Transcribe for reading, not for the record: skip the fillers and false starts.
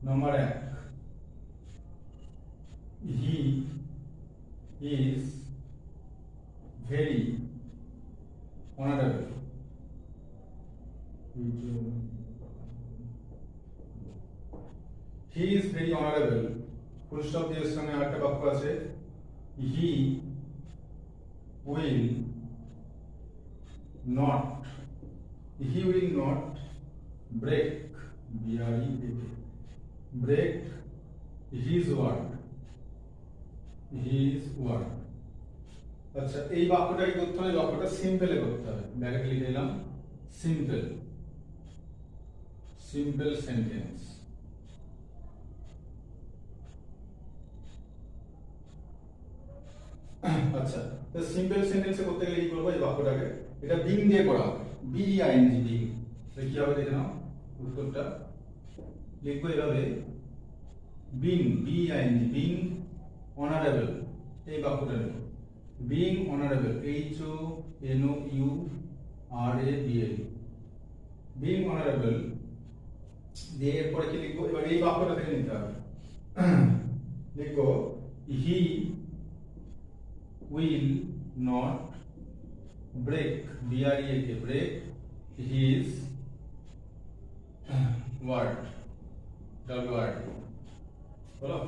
Number 1, he is very honourable. He is very honourable, full stop দিয়ে সঙ্গে আরেকটা বাক্য আছে, he will not, he will not break, break his word, his word. আচ্ছা, এই বাক্যটা কি করতে হবে? বাক্যটা সিম্পলে করতে হবে। ব্র্যাকেটে লিখে দিলাম সিম্পল, সিম্পল সেন্টেন্স। আচ্ছা, তো সিম্পল সেন্টেন্সে করতে গেলে কি করবো? এই বাক্যটাকে এটা বিং দিয়ে করা হবে, বিইএনজি, বিং। তাহলে কি হবে দেখে নাও, উত্তরটা লিখবো এভাবে, বিং, বিইএনজি, বিং অনারেবল। এই বাক্যটা নেব, being honourable, HONOURABLE, being honourable দিয়ে এরপরে কি লিখবো? এবার এই বাক্যটা থেকে নিতে হবে, লিখবো হি will not break, BREAK, break his word, WRD, বলো।